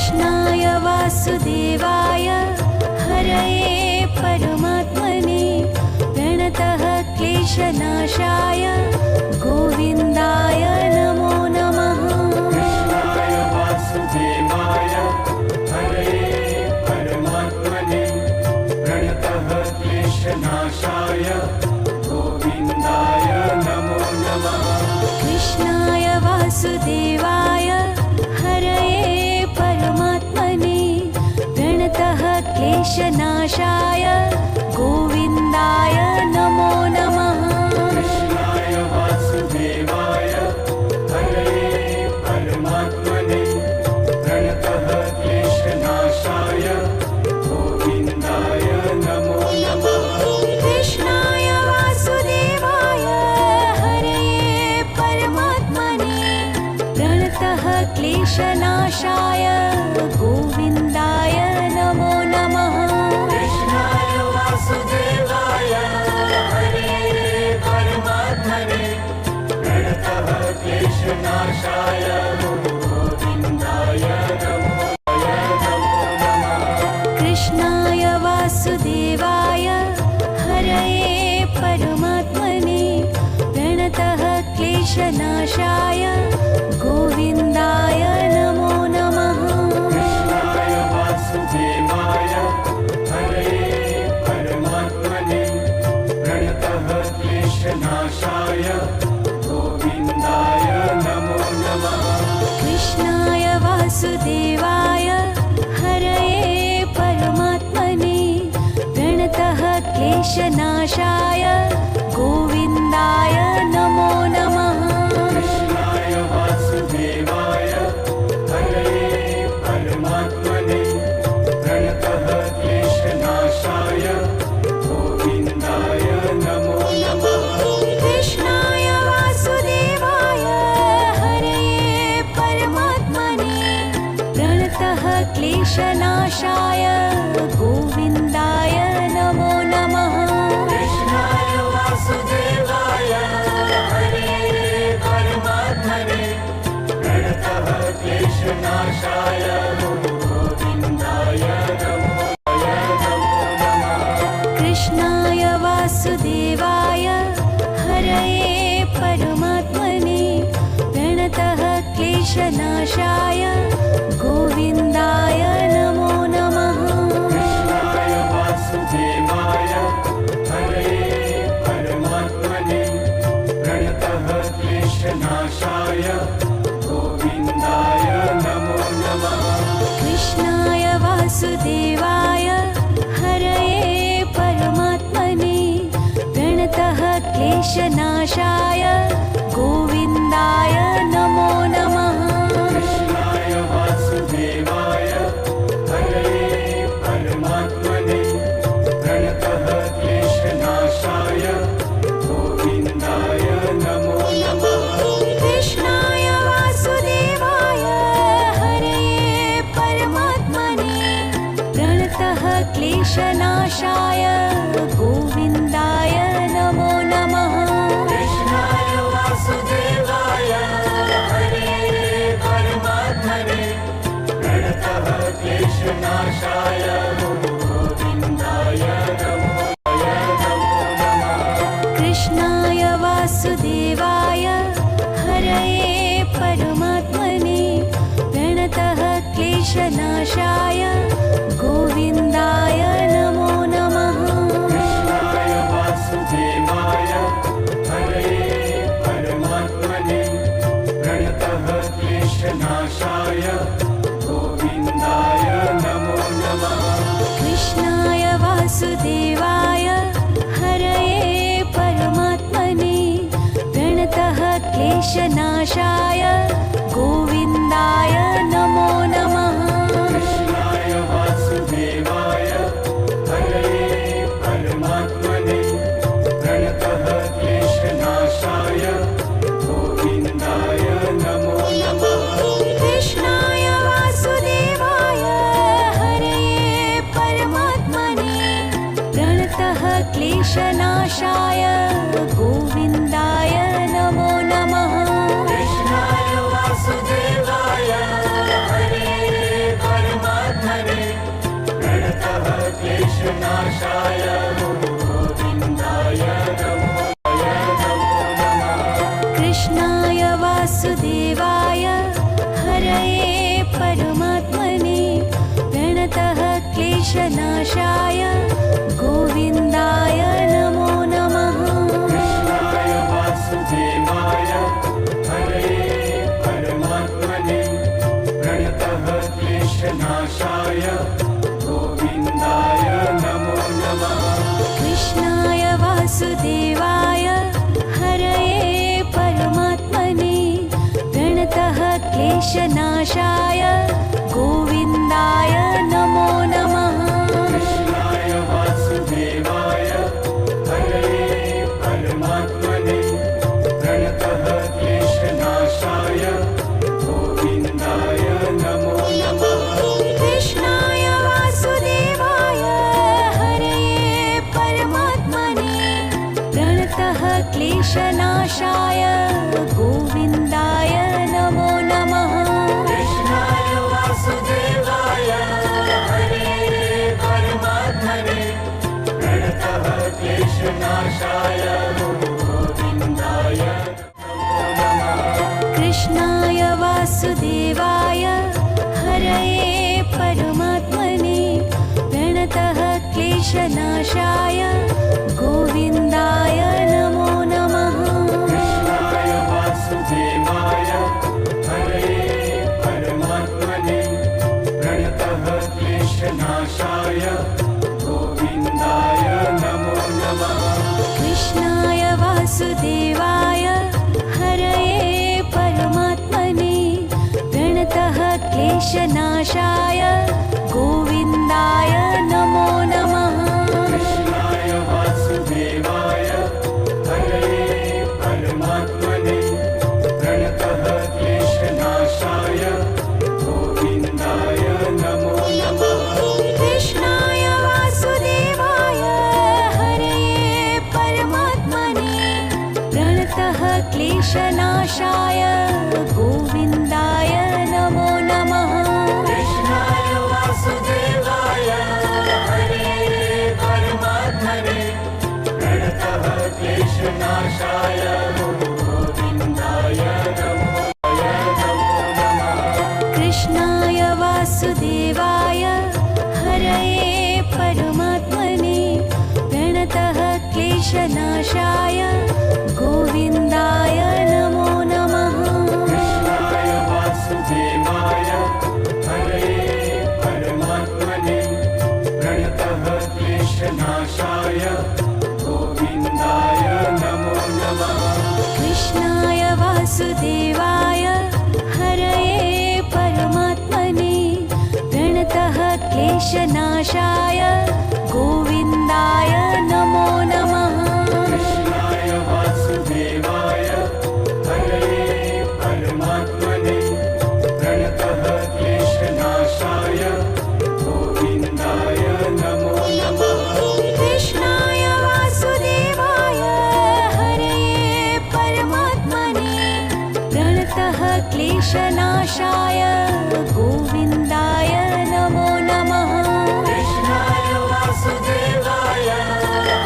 कृष्णाय वासुदेवाय हरये परमात्मने प्रणतः क्लेशनाशाय गोविन्दाय नमो नमः। कृष्णाय वासुदेवाय हरये परमात्मने प्रणतः क्लेशनाशाय गोविन्दाय नमो नमः। कृष्णाय वासुदेवाय हरये परमात्मने प्रणतः क्लेशनाशाय गोविन्दाय नमो नमः। कृष्णाय वासुदेवाय हरये परमात्मने प्रणतः क्लेशनाशाय गोविन्दाय नमो नमः। कृष्णाय वासुदेवाय हरये परमात्मने प्रणतः क्लेशनाशाय गोविन्दाय नमो नमः। कृष्णाय वासुदेवाय हरये परमात्मने प्रणतः क्लेशनाशाय गोविन्दाय नमो नमः। कृष्णाय वासुदेवाय हरये परमात्मने प्रणतः क्लेशनाशाय गोविन्दाय नमो नमः। कृष्णाय वासुदेवाय हरये परमात्मने प्रणतः क्लेशनाशाय गोविन्दाय नमो नमः। कृष्णाय वासुदेवाय हरये परमात्मने प्रणतः क्लेशनाशाय गोविन्दाय नमो नमः। कृष्णाय वासुदेवाय हरये परमात्मने प्रणतः क्लेशनाशाय गोविन्दाय नमो नमः। कृष्णाय वासुदेवाय हरये परमात्मने प्रणतः क्लेशनाशाय गोविन्दाय नमो नमः। कृष्णाय वासुदेवाय हरये परमात्मने प्रणतः क्लेशनाशाय गोविन्दाय नमो नमः। कृष्णाय वासुदेवाय हरये परमात्मने प्रणतः क्लेशनाशाय गोविन्दाय नमो नमः। कृष्णाय वासुदेवाय हरये परमात्मने प्रणतः क्लेशनाशाय गोविन्दाय नमो नमः। कृष्णाय वासुदेवाय हरये परमात्मने प्रणतः क्लेशनाशाय गोविन्दाय नमो नमः। कृष्णाय वासुदेवाय हरये परमात्मने प्रणतः क्लेशनाशाय गोविन्दाय नमो नमः। कृष्णाय वासुदेवाय हरये परमात्मने प्रणतः क्लेशनाशाय गोविन्दाय नमो नमः। कृष्णाय वासुदेवाय हरये परमात्मने प्रणतः क्लेशनाशाय गोविन्दाय नमो नमः। कृष्णाय वासुदेवाय हरये परमात्मने प्रणतः क्लेशनाशाय गोविन्दाय नमो नमः। कृष्णाय वासुदेवाय हरये परमात्मने प्रणतः क्लेशनाशाय गोविन्दाय नमो नमः। कृष्णाय वासुदेवाय हरये परमात्मने प्रणतः क्लेशनाशाय गोविन्दाय नमो नमः। कृष्णाय वासुदेवाय हरये परमात्मने प्रणतः क्लेशनाशाय गोविन्दाय नमो नमः। क्लेशनाशाय गोविन्दाय कृष्णाय वासुदेवाय हरये परमात्मने प्रणतः क्लेशनाशाय गोविन्दाय नमो नमः कृष्णाय वासुदेवाय हरये परमात्मने प्रणतः क्लेशनाशाय गोविन्दाय नमो नमः कृष्णाय वासुदेवाय हरये परमात्मने प्रणतः क्लेशनाशाय गोविन्दाय नमो नमः कृष्णाय वासुदेवाय हरये परमात्मने प्रणतः क्लेशनाशाय गोविन्दाय नमो नमः कृष्णाय वासुदेवाय हरये परमात्मने प्रणतः क्लेशनाशाय गोविन्दाय नमो नमः कृष्णाय वासुदेवाय हरये परमात्मने प्रणतः क्लेशनाशाय गोविन्दाय कृष्णाय वासुदेवाय हरये परमात्मने प्रणतः क्लेशनाशाय गोविन्दाय नमो नमः कृष्णाय वासुदेवाय हरये परमात्मने प्रणतः क्लेशनाशाय गोविन्दाय नमो नमः कृष्णाय वासुदेवाय हरये परमात्मने प्रणतः क्लेशनाशाय गोविन्दाय नमो नमः कृष्णाय वासुदेवाय हरये परमात्मने प्रणतः क्लेशनाशाय गोविन्दाय नमो नमः कृष्णाय वासुदेवाय हरये परमात्मने प्रणतः क्लेशनाशाय गोविन्दाय नमो नमः कृष्णाय वासुदेवाय हरये परमात्मने प्रणतः क्लेशनाशाय गोविन्दाय नमो नमः कृष्णाय वासुदेवाय हरये परमात्मने प्रणतः क्लेशनाशाय गोविन्दाय नमो नमः कृष्णाय वासुदेवाय हरये परमात्मने प्रणतः क्लेशनाशाय गोविन्दाय नमो नमः कृष्णाय वासुदेवाय हरये परमात्मने प्रणतः क्लेशनाशाय गोविन्दाय नमो नमः कृष्णाय वासुदेवाय हरये परमात्मने प्रणतः क्लेशनाशाय गोविन्दाय नमो नमः कृष्णाय वासुदेवाय हरये परमात्मने प्रणतः क्लेशनाशाय गोविन्दाय नमो नमः कृष्णाय वासुदेवाय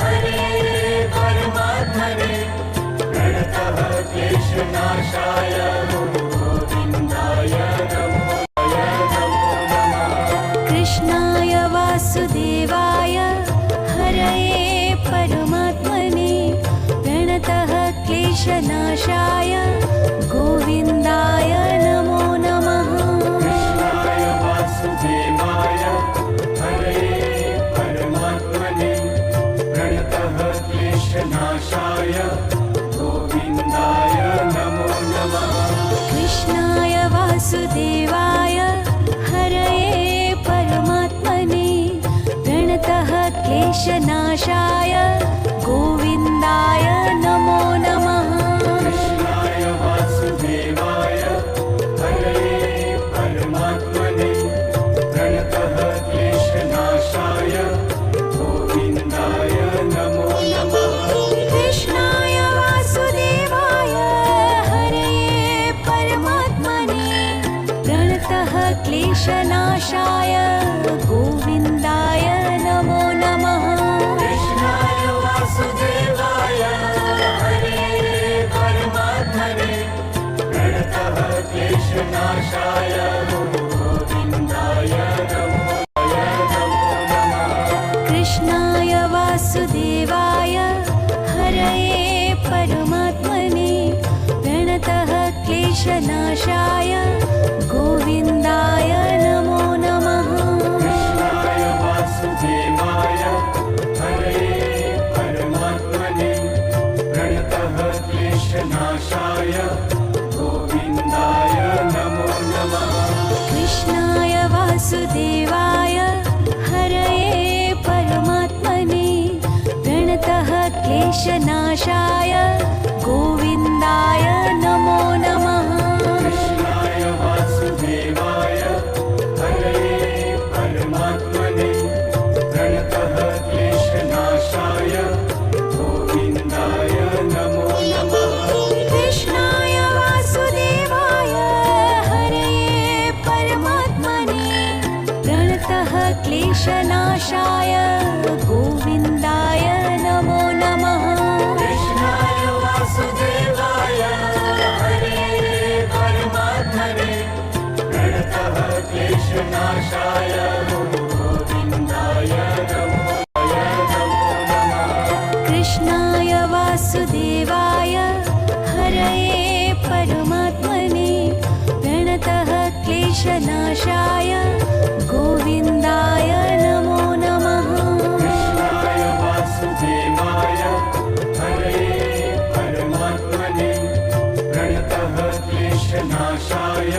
हरये परमात्मने प्रणतः क्लेशनाशाय गोविन्दाय नमो नमः कृष्णाय वासुदेवाय हरये परमात्मने प्रणतः क्लेशनाशाय गोविन्दाय नमो नमः कृष्णाय वासुदेवाय हरये परमात्मने प्रणतः क्लेशनाशाय गोविन्दाय नमो नमः कृष्णाय वासुदेवाय हरये परमात्मने प्रणतः क्लेशनाशाय गोविन्दाय नमो नमः कृष्णाय वासुदेवाय हरये परमात्मने प्रणतः क्लेशनाशाय गोविन्दाय नमो नमः कृष्णाय वासुदेवाय हरये परमात्मने प्रणतः क्लेशनाशाय गोविन्दाय नमो नमः वासुदेवाय हरये परमात्मने प्रणतः क्लेशनाशाय गोविन्दाय नमो नमः। कृष्णाय वासुदेवाय हरये परमात्मने प्रणतः क्लेशनाशाय गोविन्दाय नमो नमः। कृष्णाय वासुदेवाय हरये परमात्मने प्रणतः क्लेशनाशाय गोविन्दाय नमो नमः। कृष्णाय वासुदेवाय हरये परमात्मने प्रणतः क्लेशनाशाय गोविन्दाय नमो नमः। कृष्णाय वासुदेवाय हरये परमात्मने प्रणतः क्लेशनाशाय गोविन्दाय नमो नमः। कृष्णाय वासुदेवाय हरये परमात्मने प्रणतः क्लेशनाशाय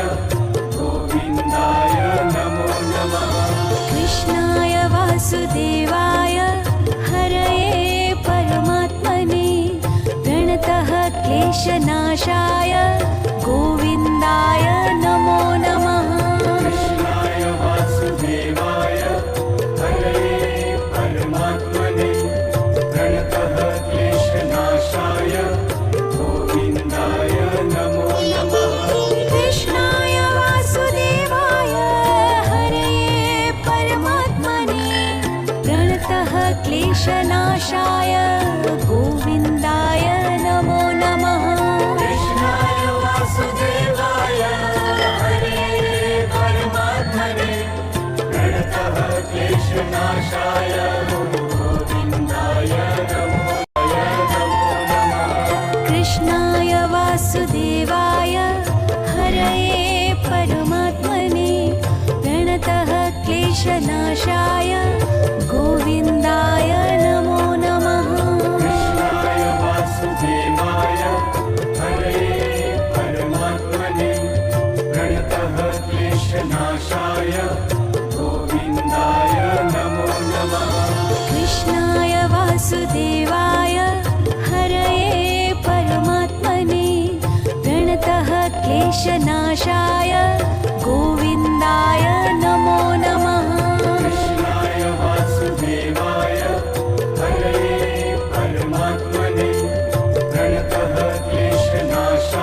गोविन्दाय नमो नमः। कृष्णाय वासुदेवाय हरये परमात्मने प्रणतः क्लेशनाशाय गोविन्दाय नमो नमः। कृष्णाय वासुदेवाय हरये परमात्मने प्रणतः क्लेशनाशाय गोविन्दाय नमो नमः। कृष्णाय वासुदेवाय हरये परमात्मने प्रणतः क्लेशनाशाय गोविन्दाय नमो नमः। कृष्णाय वासुदेवाय हरये परमात्मने प्रणतः क्लेशनाशाय गोविन्दाय नमो नमः। कृष्णाय वासुदेवाय हरये परमात्मने प्रणतः क्लेशनाशाय गोविन्दाय नमो नमः। कृष्णाय वासुदेवाय हरये परमात्मने प्रणतः क्लेशनाशाय गोविन्दाय नमो नमः। कृष्णाय वासुदेवाय हरये परमात्मने प्रणतः क्लेशनाशाय गोविन्दाय नमो नमः। कृष्णाय वासुदेवाय हरये परमात्मने प्रणतः क्लेशनाशाय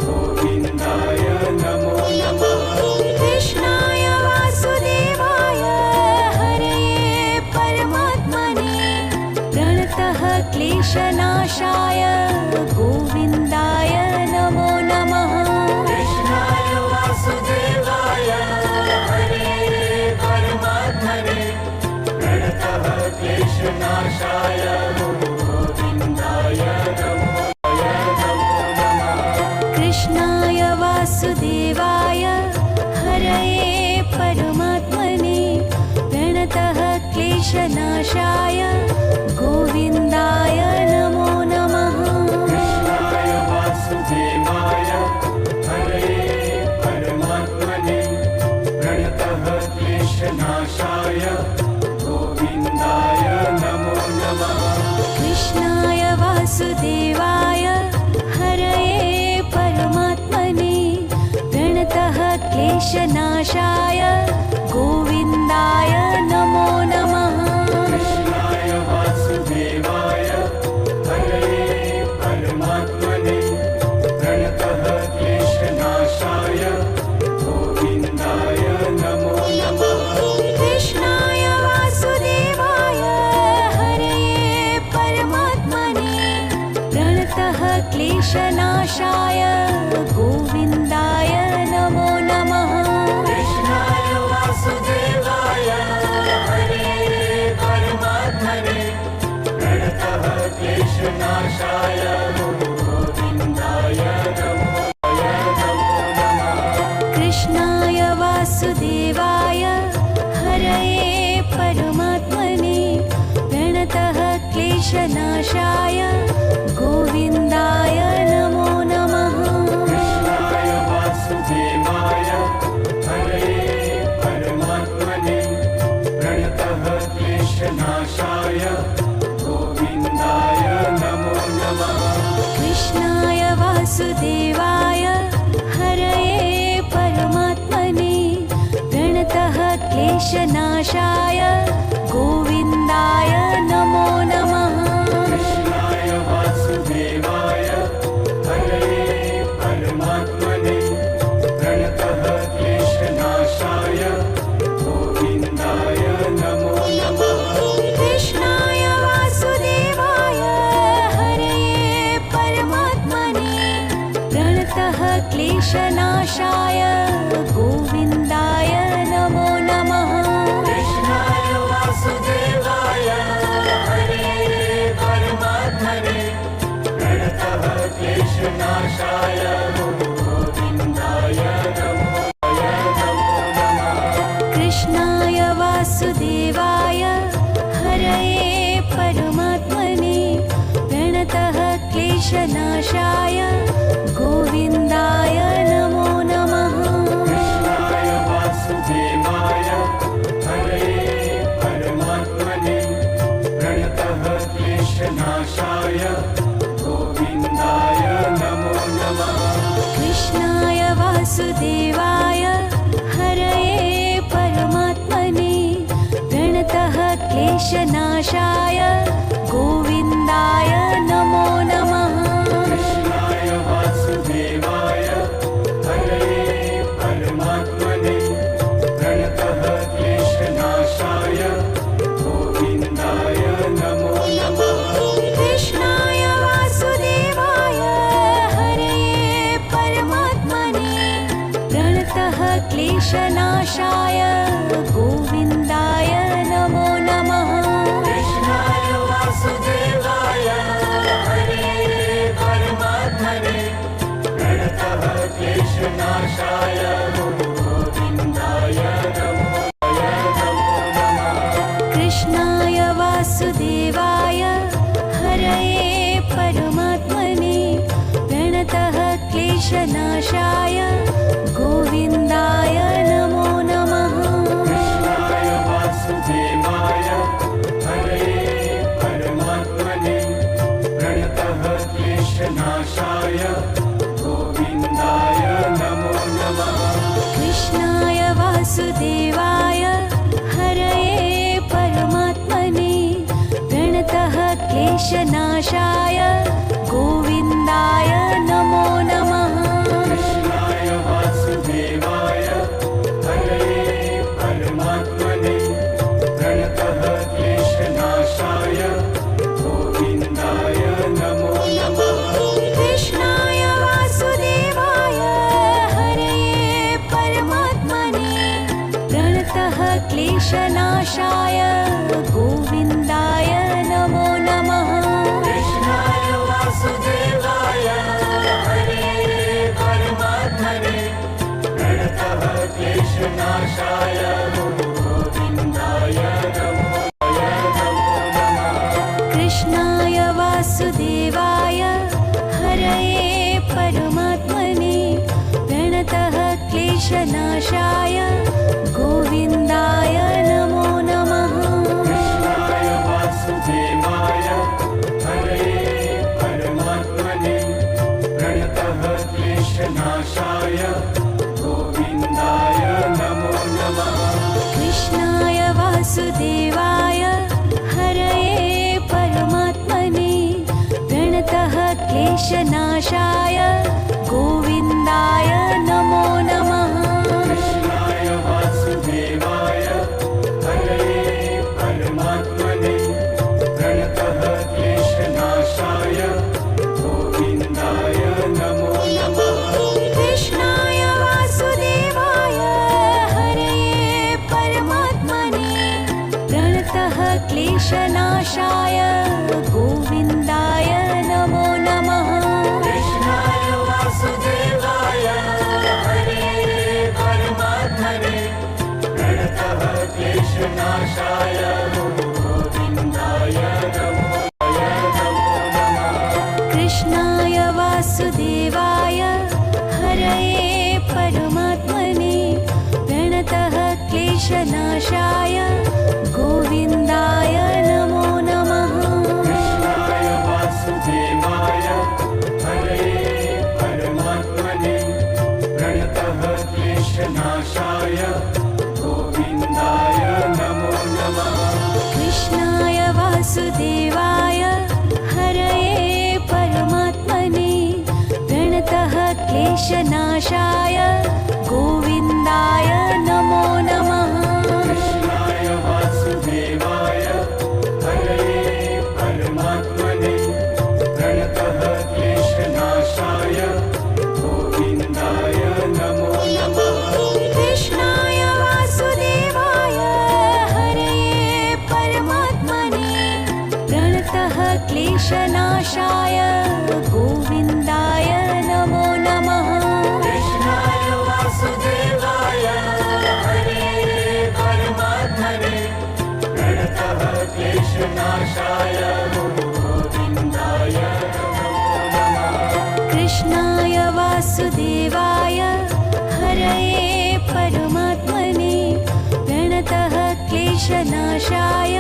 गोविन्दाय नमो नमः। कृष्णाय वासुदेवाय हरये परमात्मने प्रणतः क्लेशनाशाय गोविन्दाय नमो नमः। कृष्णाय वासुदेवाय हरये परमात्मने प्रणतः क्लेशनाशाय गोविन्दाय नमो नमः। कृष्णाय वासुदेवाय हरये परमात्मने प्रणतः क्लेशनाशाय गोविन्दाय नमो नमः। कृष्णाय वासुदेवाय हरये परमात्मने प्रणतः क्लेशनाशाय गोविन्दाय नमो नमः। कृष्णाय वासुदेवाय हरये परमात्मने प्रणतः क्लेशनाशाय गोविन्दाय नमो नमः। कृष्णाय वासुदेवाय हरये परमात्मने प्रणतः क्लेशनाशाय गोविन्दाय नमो नमः। कृष्णाय वासुदेवाय हरये परमात्मने प्रणतः क्लेशनाशाय गोविन्दाय नमो नमः। कृष्णाय वासुदेवाय हरये परमात्मने प्रणतः क्लेशनाशाय गोविन्दाय नमो नमः। कृष्णाय वासुदेवाय हरये परमात्मने प्रणतः क्लेशनाशाय गोविन्दाय नमो नमः। कृष्णाय वासुदेवाय हरये क्लेशनाशाय गोविन्दाय नमो नमः। कृष्णाय वासुदेवाय हरये परमात्मने प्रणतः क्लेशनाशाय गोविन्दाय नमो नमः। कृष्णाय वासुदेवाय हरये परमात्मने प्रणतः क्लेशनाशाय गोविन्दाय नमो नमः। कृष्णाय वासुदेवाय हरये परमात्मने प्रणतः क्लेशनाशाय गोविन्दाय नमो नमः। कृष्णाय वासुदेवाय हरये परमात्मने प्रणतः क्लेशनाशाय गोविन्दाय नमो नमः। कृष्णाय वासुदेवाय हरये परमात्मने प्रणतः क्लेशनाशाय गोविन्दाय नमो नमः। कृष्णाय वासुदेवाय हरये परमात्मने प्रणतः क्लेशनाशाय गोविन्दाय नमो नमः। कृष्णाय वासुदेवाय हरये परमात्मने प्रणतः क्लेशनाशाय गोविन्दाय नमो नमः। कृष्णाय वासुदेवाय हरये परमात्मने प्रणतः क्लेशनाशाय गोविन्दाय नमो नमः। कृष्णाय वासुदेवाय हरये परमात्मने प्रणतः क्लेशनाशाय गोविन्दाय नमो नमः। कृष्णाय वासुदेवाय हरये परमात्मने प्रणतः क्लेशनाशाय गोविन्दाय नमो नमः। कृष्णाय वासुदेवाय हरये परमात्मने प्रणतः क्लेशनाशाय गोविन्दाय नमो नमः। कृष्णाय वासुदेवाय हरये परमात्मने प्रणतः क्लेशनाशाय गोविन्दाय नमो नमः। कृष्णाय वासुदेवाय हरये परमात्मने प्रणतः क्लेशनाशाय गोविन्दाय नमो नमः। कृष्णाय वासुदेवाय हरये परमात्मने प्रणतः क्लेशनाशाय गोविन्दाय नमो नमः। कृष्णाय वासुदेवाय हरये परमात्मने प्रणतः क्लेशनाशाय गोविन्दाय नमो नमः। कृष्णाय वासुदेवाय हरये परमात्मने प्रणतः क्लेशनाशाय गोविन्दाय नमो नमः। कृष्णाय वासुदेवाय हरये परमात्मने प्रणतः क्लेशनाशाय गोविन्दाय नमो नमः। कृष्णाय वासुदेवाय हरये परमात्मने प्रणतः क्लेशनाशाय गोविन्दाय नमो नमः। कृष्णाय वासुदेवाय हरये परमात्मने प्रणतः क्लेशनाशाय गोविन्दाय नमो नमः। कृष्णाय वासुदेवाय हरये परमात्मने प्रणतः क्लेशनाशाय गोविन्दाय नमो नमः। कृष्णाय वासुदेवाय हरये परमात्मने प्रणतः क्लेशनाशाय गोविन्दाय नमो नमः। कृष्णाय वासुदेवाय हरये परमात्मने प्रणतः क्लेशनाशाय गोविन्दाय नमो नमः। कृष्णाय वासुदेवाय हरये परमात्मने प्रणतः क्लेशनाशाय गोविन्दाय क्लेशनाशाय गोविन्दाय नमो नमः कृष्णाय वासुदेवाय हरये परमात्मने प्रणतः क्लेशनाशाय गोविन्दाय नमो नमः कृष्णाय वासुदेवाय हरये परमात्मने प्रणतः क्लेशनाशाय गोविन्दाय नमो नमः कृष्णाय वासुदेवाय हरये परमात्मने प्रणतः क्लेशनाशाय गोविन्दाय नमो नमः कृष्णाय वासुदेवाय हरे परमात्मने प्रणतः क्लेशनाशाय गोविन्दाय नमो नमः कृष्णाय वासुदेवाय हरये परमात्मने प्रणतः क्लेशनाशाय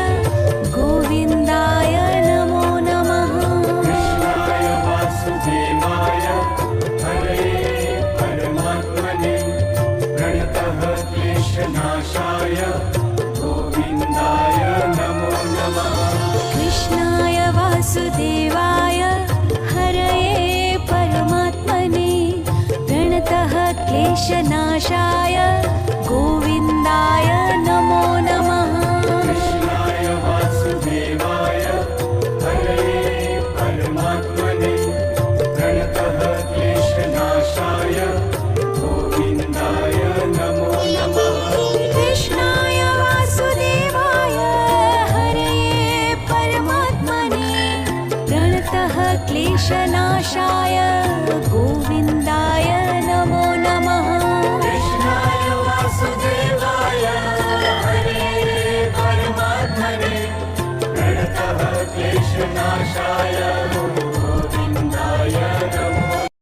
गोविन्दाय नमो नमः कृष्णाय वासुदेवाय हरे परमात्मने प्रणतः क्लेशनाशाय गोविन्दाय नमो नमः कृष्णाय वासुदेवाय हरये परमात्मने प्रणतः क्लेशनाशाय गोविन्दाय